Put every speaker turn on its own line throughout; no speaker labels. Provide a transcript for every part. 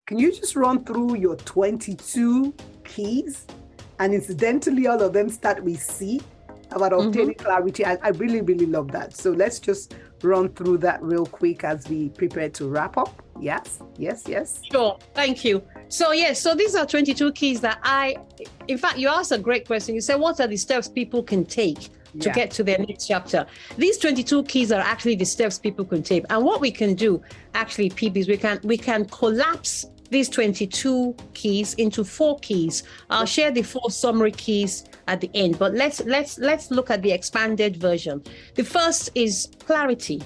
can you just run through your 22 keys? And incidentally, all of them start with C, about obtaining clarity. I really, really love that. So let's just run through that real quick as we prepare to wrap up. Yes.
Sure. Thank you. So yes, so these are 22 keys that in fact, you asked a great question. You said, what are the steps people can take to get to their next chapter? These 22 keys are actually the steps people can take. And what we can do, actually, PB, is we can collapse these 22 keys into 4 keys. I'll share the 4 summary keys at the end, but let's look at the expanded version. The first is clarity.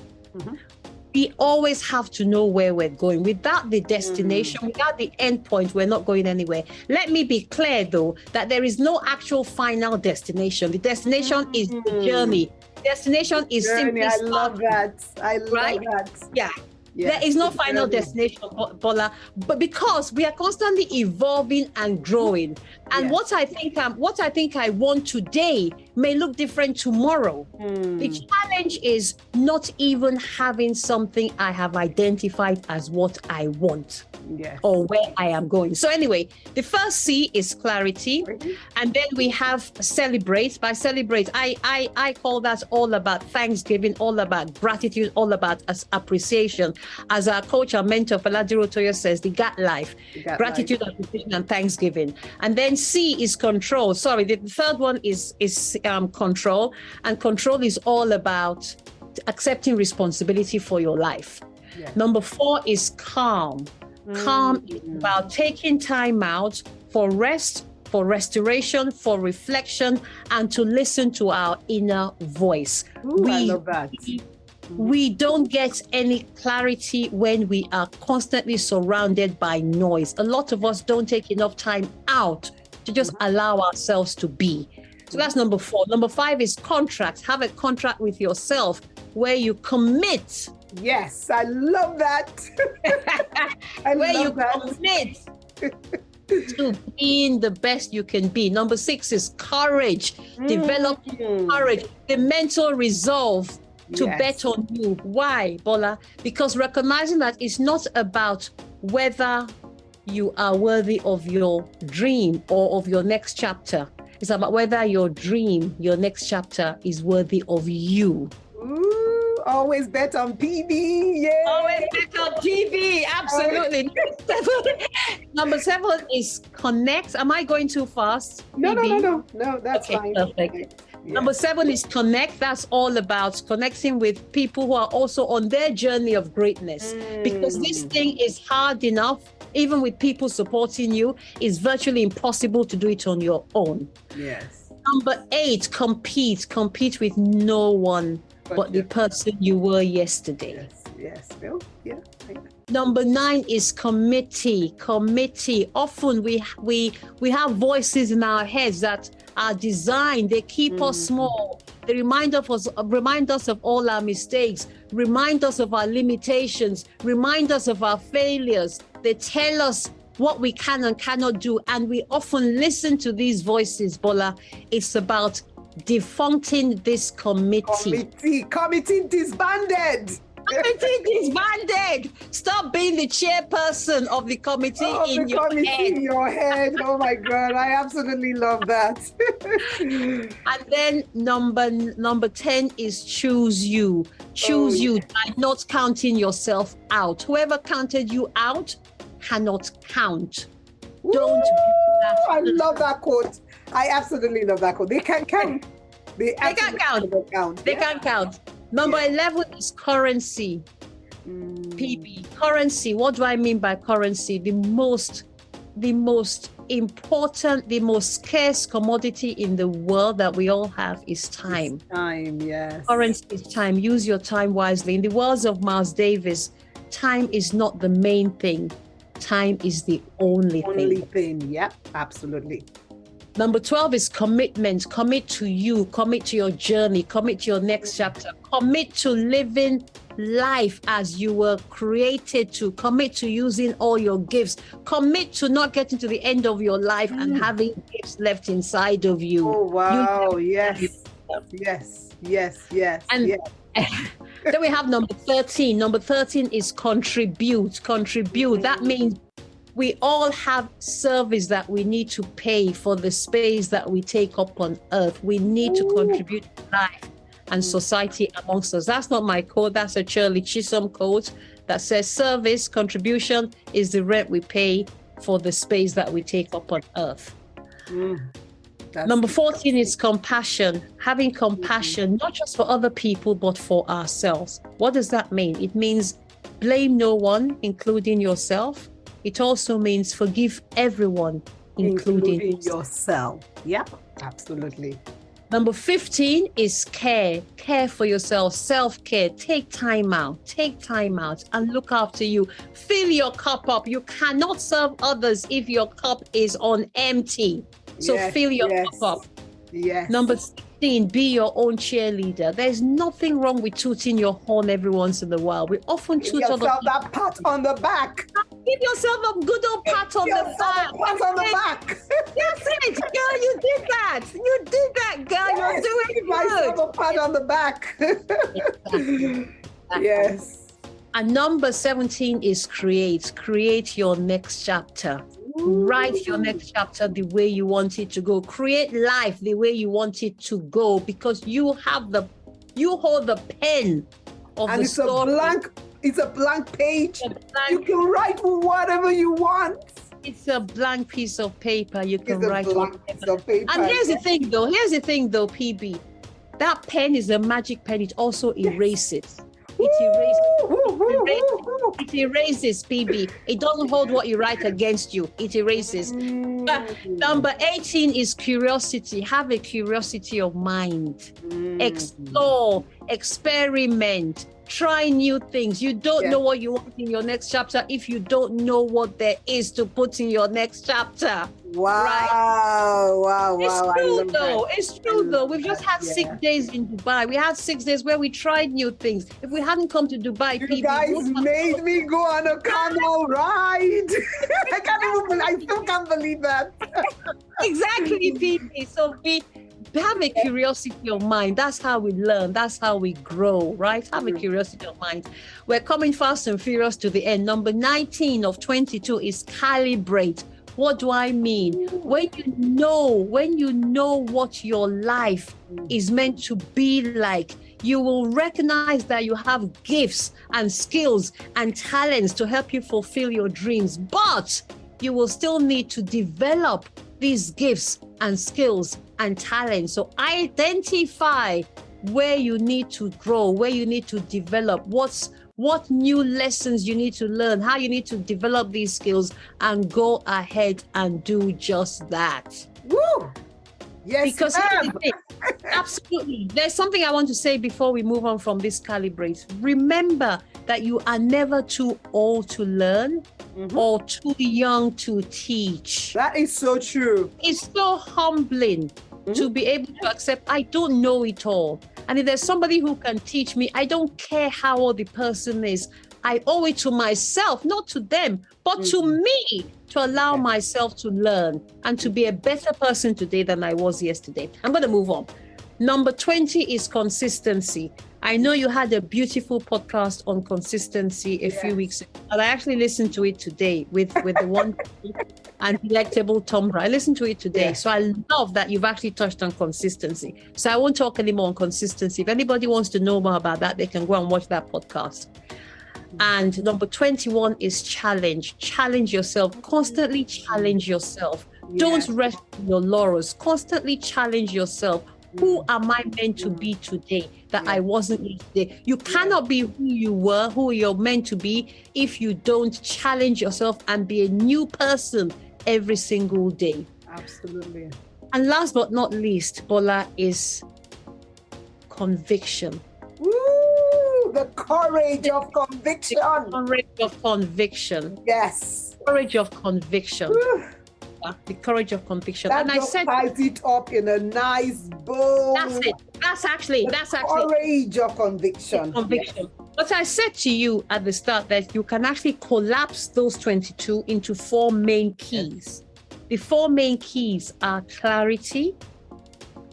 We always have to know where we're going. Without the destination, without the end point, we're not going anywhere. Let me be clear, though, that there is no actual final destination. The destination is the journey. Destination is simply
I love that. I love that.
Yeah. There is no final destination, Bola, but because we are constantly evolving and growing, and what I think I want today may look different tomorrow. The challenge is not even having something I have identified as what I want or where I am going. So anyway, the first C is clarity, and then we have celebrate. By celebrate, I call that all about thanksgiving, all about gratitude, all about appreciation. As our coach, our mentor, Faladiro Toyo says, the GAT life, gratitude, appreciation, and thanksgiving. And then C is control. Sorry, the third one is control. And control is all about accepting responsibility for your life. Number 4 is calm. Calm is about taking time out for rest, for restoration, for reflection, and to listen to our inner voice.
I love that.
We don't get any clarity when we are constantly surrounded by noise. A lot of us don't take enough time out to just allow ourselves to be. So that's number 4. Number 5 is contract. Have a contract with yourself where you commit.
Yes, I love that.
Commit to being the best you can be. Number 6 is courage. Develop courage, the mental resolve to bet on you. Why, Bola? Because recognizing that it's not about whether you are worthy of your dream or of your next chapter. It's about whether your dream, your next chapter, is worthy of you.
Always bet on PB. Yeah.
Always bet on PB. Absolutely. Number 7 is connect. Am I going too fast?
No, that's fine.
Perfect. Number 7 is connect. That's all about connecting with people who are also on their journey of greatness. Because this thing is hard enough, even with people supporting you, it's virtually impossible to do it on your own.
Yes.
Number 8, compete. Compete with no one but the person you were yesterday.
Yes. Bill? Yeah.
Number 9 is committee. Often we have voices in our heads that are designed. They keep us small. They remind us of all our mistakes, remind us of our limitations, remind us of our failures. They tell us what we can and cannot do. And we often listen to these voices, Bola. It's about defuncting this committee.
Committee disbanded.
Committee disbanded. Stop being the chairperson of the committee in your head.
Oh my God, I absolutely love that.
And then number 10 is choose you. Choose you by not counting yourself out. Whoever counted you out cannot count. Don't do that.
I love that quote. I absolutely love that quote. They can't count. They can't count.
They can't count. Number 11 is currency. PB. Currency. What do I mean by currency? The most important, the most scarce commodity in the world that we all have is time.
It's time, yes.
Currency is time. Use your time wisely. In the words of Miles Davis, time is not the main thing. Time is the only thing.
Yeah, absolutely.
Number 12 is commitment. Commit to you. Commit to your journey. Commit to your next chapter. Commit to living life as you were created to. Commit to using all your gifts. Commit to not getting to the end of your life and having gifts left inside of you.
Oh, wow. Yes. And
then we have number 13. Number 13 is contribute. Contribute. That means We all have service that we need to pay for the space that we take up on earth. We need to contribute to life and society amongst us. That's not my code. That's a Shirley Chisholm code that says service, contribution is the rent we pay for the space that we take up on earth. Number 14 is compassion. Having compassion, not just for other people, but for ourselves. What does that mean? It means blame no one, including yourself. It also means forgive everyone, including
yourself. Yeah, absolutely.
Number 15 is care. Care for yourself, self-care. Take time out and look after you. Fill your cup up. You cannot serve others if your cup is on empty. So fill your cup up.
Yes.
Number 16, be your own cheerleader. There's nothing wrong with tooting your horn every once in a while. We often toot other people.
That pat on the back.
Give yourself a good old pat on the back.
Pat on the back.
That's it, girl. You did that. You did that, girl. You're doing
give myself a pat on the back.
Exactly.
Yes.
And number 17 is create. Create your next chapter. Write your next chapter the way you want it to go. Create life the way you want it to go, because you hold the pen of the story.
It's a blank page. You can write whatever you want.
It's a blank piece of paper. You can write
whatever.
And here's the thing though, PB. That pen is a magic pen. It also erases. It erases, PB. It doesn't hold what you write against you. It erases. Number 18 is curiosity. Have a curiosity of mind. Explore, experiment, try new things. You don't know what you want in your next chapter if you don't know what there is to put in your next chapter.
Wow. Right? Wow.
It's true though. We've just had 6 days in Dubai. We had 6 days where we tried new things. If we hadn't come to Dubai,
you guys made me go on a camel ride. I still can't believe that.
Exactly, PB. So have a curiosity of mind. That's how we learn. That's how we grow, right? Have a curiosity of mind. We're coming fast and furious to the end. Number 19 of 22 is calibrate. What do I mean? When you know what your life is meant to be like, you will recognize that you have gifts and skills and talents to help you fulfill your dreams, but you will still need to develop these gifts and skills and talents. So identify where you need to grow, where you need to develop, what new lessons you need to learn, how you need to develop these skills, and go ahead and do just that.
Woo! Yes,
because absolutely. There's something I want to say before we move on from this calibrate. Remember that you are never too old to learn or too young to teach.
That is so true.
It's so humbling to be able to accept I don't know it all. And if there's somebody who can teach me, I don't care how old the person is. I owe it to myself, not to them, but to me, to allow myself to learn and to be a better person today than I was yesterday. I'm going to move on. Number 20 is consistency. I know you had a beautiful podcast on consistency a few weeks ago, and I actually listened to it today with the wonderful and delectable Tom. I listened to it today. So I love that you've actually touched on consistency. So I won't talk anymore on consistency. If anybody wants to know more about that, they can go and watch that podcast. And number 21 is challenge. Challenge yourself. Constantly challenge yourself. Don't rest on your laurels. Constantly challenge yourself. Who am I meant to be today that I wasn't yesterday? You cannot be who you were, who you're meant to be, if you don't challenge yourself and be a new person every single day.
Absolutely.
And last but not least, Bola, is conviction.
Woo! The courage of conviction.
Courage of conviction.
Yes.
Courage of conviction. Woo. The courage of conviction.
That
and I said,
ties it up in a nice bow.
That's it. That's actually
courage of conviction.
Conviction. Yes. But I said to you at the start that you can actually collapse those 22 into 4 main keys. The 4 main keys are clarity,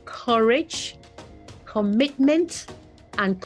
courage, commitment, and